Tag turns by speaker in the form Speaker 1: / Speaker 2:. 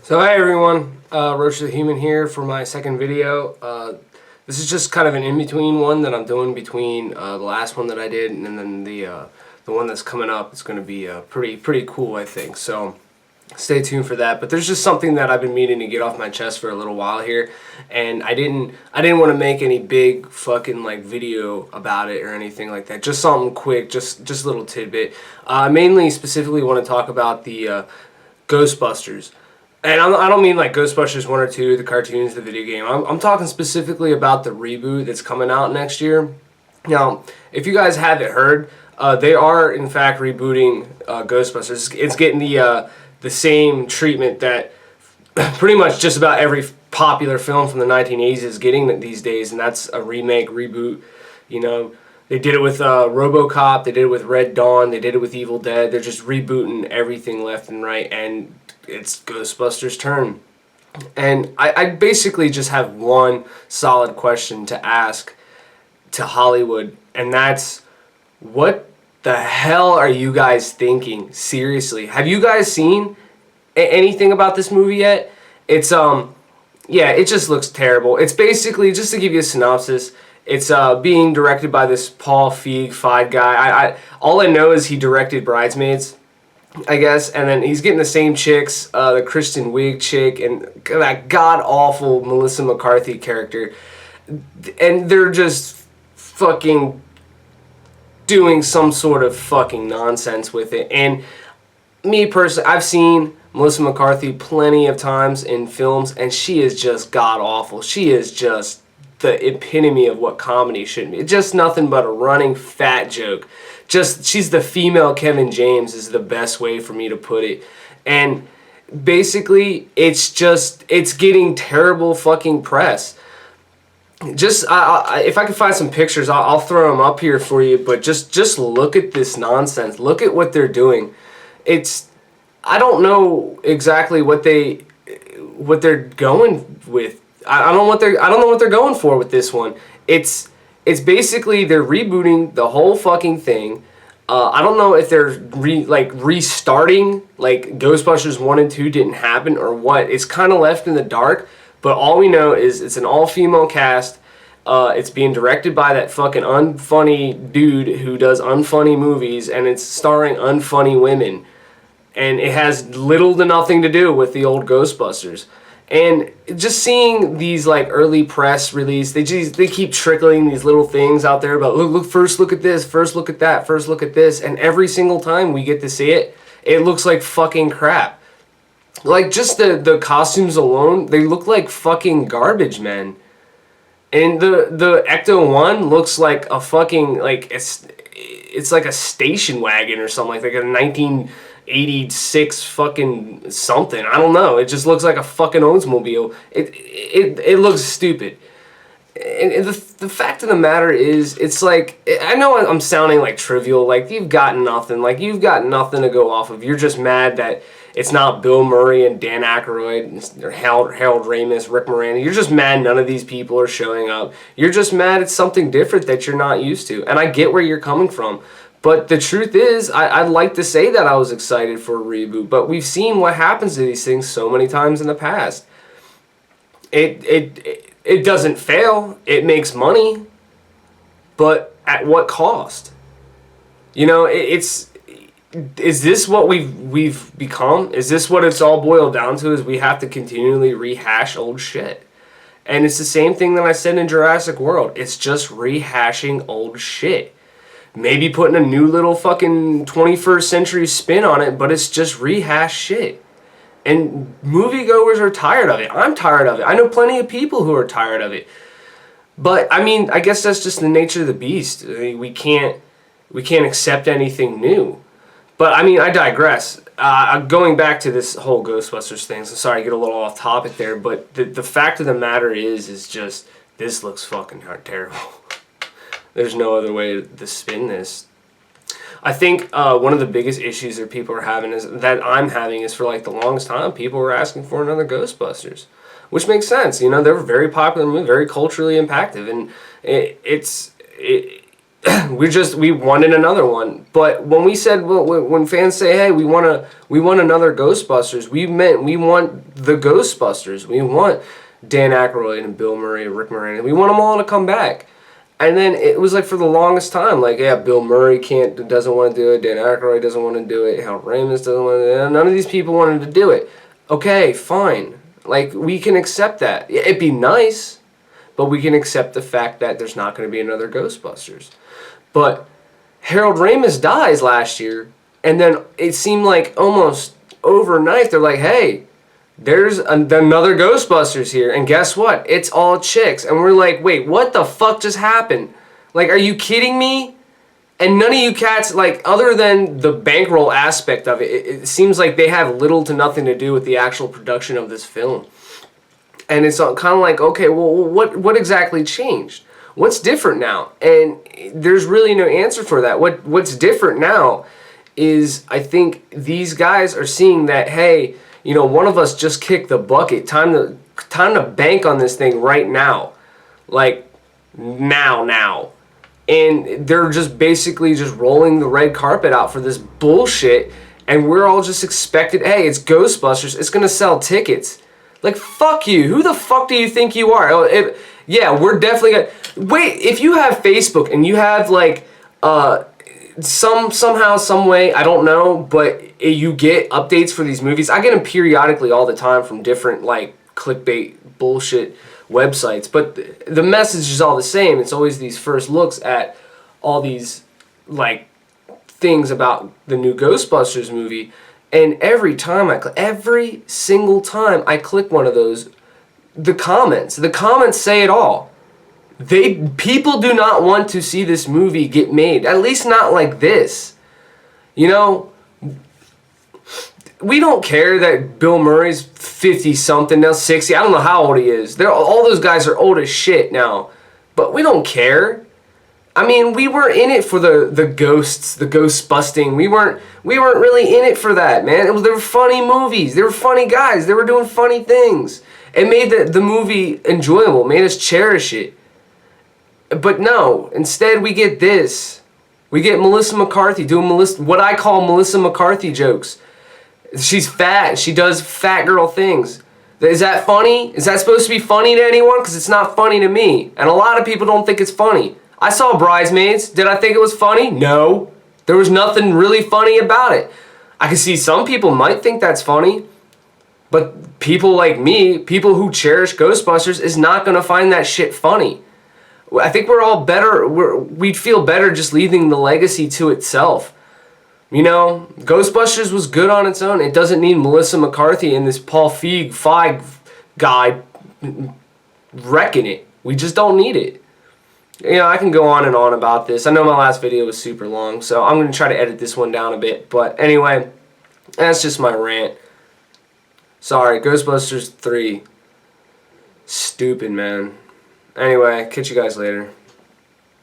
Speaker 1: So hi everyone, Roach the Human here for my second video. This is just kind of an in-between one that I'm doing between the last one that I did and then the one that's coming up. It's going to be pretty cool, I think. So stay tuned for that. But there's just something that I've been meaning to get off my chest for a little while here, and I didn't want to make any big fucking like video about it or anything like that. Just something quick, just a little tidbit. Mainly, specifically, want to talk about the Ghostbusters. And I don't mean like Ghostbusters 1 or 2, the cartoons, the video game. I'm talking specifically about the reboot that's coming out next year. Now, if you guys haven't heard, they are in fact rebooting Ghostbusters. It's getting the same treatment that pretty much just about every popular film from the 1980s is getting these days, and that's a remake, reboot. You know, they did it with RoboCop, they did it with Red Dawn, they did it with Evil Dead. They're just rebooting everything left and right, and it's Ghostbusters' turn. And I basically just have one solid question to ask to Hollywood, and that's, what the hell are you guys thinking? Seriously, have you guys seen anything about this movie yet? It's yeah, it just looks terrible. It's basically, just to give you a synopsis, it's being directed by this Paul Feig guy. All I know is he directed Bridesmaids, I guess, and then he's getting the same chicks, the Kristen Wiig chick and that god-awful Melissa McCarthy character, and they're just fucking doing some sort of fucking nonsense with it. And me personally, I've seen Melissa McCarthy plenty of times in films, and she is just god-awful. She is just the epitome of what comedy should be. Just nothing but a running fat joke. Just, she's the female Kevin James is the best way for me to put it. And basically, it's getting terrible fucking press. Just, if I can find some pictures, I'll throw them up here for you, but just look at this nonsense. Look at what they're doing. I don't know exactly what they're going with. I don't know what they're going for with this one. It's basically they're rebooting the whole fucking thing. I don't know if they're restarting, like Ghostbusters 1 and 2 didn't happen or what. It's kind of left in the dark, but all we know is it's an all-female cast. It's being directed by that fucking unfunny dude who does unfunny movies, and it's starring unfunny women. And it has little to nothing to do with the old Ghostbusters. And just seeing these like early press release, they keep trickling these little things out there about first look at this, first look at that, first look at this, and every single time we get to see it, it looks like fucking crap. Like, just the costumes alone, they look like fucking garbage, man. And the Ecto 1 looks like a fucking, like, it's like a station wagon or something, like a 1986 fucking something. I don't know. It just looks like a fucking Oldsmobile. It looks stupid. And the fact of the matter is, it's like, I know I'm sounding like trivial, like you've got nothing to go off of. You're just mad that it's not Bill Murray and Dan Aykroyd or Harold Ramis, Rick Moranis. You're just mad none of these people are showing up. You're just mad it's something different that you're not used to. And I get where you're coming from. But the truth is, I'd like to say that I was excited for a reboot, but we've seen what happens to these things so many times in the past. It doesn't fail. It makes money, but at what cost? You know, is this what we've become? Is this what it's all boiled down to? Is we have to continually rehash old shit? And it's the same thing that I said in Jurassic World. It's just rehashing old shit. Maybe putting a new little fucking 21st century spin on it, but it's just rehash shit. And moviegoers are tired of it. I'm tired of it. I know plenty of people who are tired of it. But I mean, I guess that's just the nature of the beast. I mean, we can't accept anything new. But I mean, I digress. Going back to this whole Ghostbusters thing, so sorry I get a little off topic there, but the fact of the matter is just, this looks fucking terrible. There's no other way to spin this. I think one of the biggest issues that people are having that I'm having is, for like the longest time, people were asking for another Ghostbusters, which makes sense. You know, they're very popular movie, very culturally impactful, and we wanted another one. But when we said, when fans say, hey, we want another Ghostbusters, we meant we want the Ghostbusters. We want Dan Aykroyd and Bill Murray, Rick Moranis. We want them all to come back. And then it was like for the longest time, like, yeah, Bill Murray doesn't want to do it, Dan Aykroyd doesn't want to do it, Harold Ramis doesn't want to do it. None of these people wanted to do it. Okay, fine. Like, we can accept that. It'd be nice, but we can accept the fact that there's not going to be another Ghostbusters. But Harold Ramis dies last year, and then it seemed like almost overnight they're like, hey, there's another Ghostbusters here, and guess what? It's all chicks. And we're like, wait, what the fuck just happened? Like, are you kidding me? And none of you cats, like, other than the bankroll aspect of it, it seems like they have little to nothing to do with the actual production of this film. And it's kind of like, okay, well, what exactly changed? What's different now? And there's really no answer for that. What's different now is, I think these guys are seeing that, hey, you know, one of us just kicked the bucket. Time to bank on this thing right now. Like, now. And they're just basically just rolling the red carpet out for this bullshit. And we're all just expected, hey, it's Ghostbusters. It's going to sell tickets. Like, fuck you. Who the fuck do you think you are? Yeah, we're definitely going to... Wait, if you have Facebook and you have, like, somehow, some way, I don't know, but you get updates for these movies. I get them periodically all the time from different, like, clickbait bullshit websites, but the message is all the same. It's always these first looks at all these, like, things about the new Ghostbusters movie, and every single time I click one of those, the comments say it all. People do not want to see this movie get made. At least not like this. You know, we don't care that Bill Murray's 50-something, now 60. I don't know how old he is. All those guys are old as shit now. But we don't care. I mean, we weren't in it for the ghosts, the ghost busting. We weren't really in it for that, man. They were funny movies. They were funny guys. They were doing funny things. It made the movie enjoyable, made us cherish it. But no, instead we get this. We get Melissa McCarthy doing what I call Melissa McCarthy jokes. She's fat. She does fat girl things. Is that funny? Is that supposed to be funny to anyone? Because it's not funny to me. And a lot of people don't think it's funny. I saw Bridesmaids. Did I think it was funny? No. There was nothing really funny about it. I can see some people might think that's funny. But people like me, people who cherish Ghostbusters, is not going to find that shit funny. I think we're all better. We'd feel better just leaving the legacy to itself. You know, Ghostbusters was good on its own. It doesn't need Melissa McCarthy and this Paul Feig guy wrecking it. We just don't need it. You know, I can go on and on about this. I know my last video was super long, so I'm going to try to edit this one down a bit. But anyway, that's just my rant. Sorry, Ghostbusters 3. Stupid, man. Anyway, catch you guys later.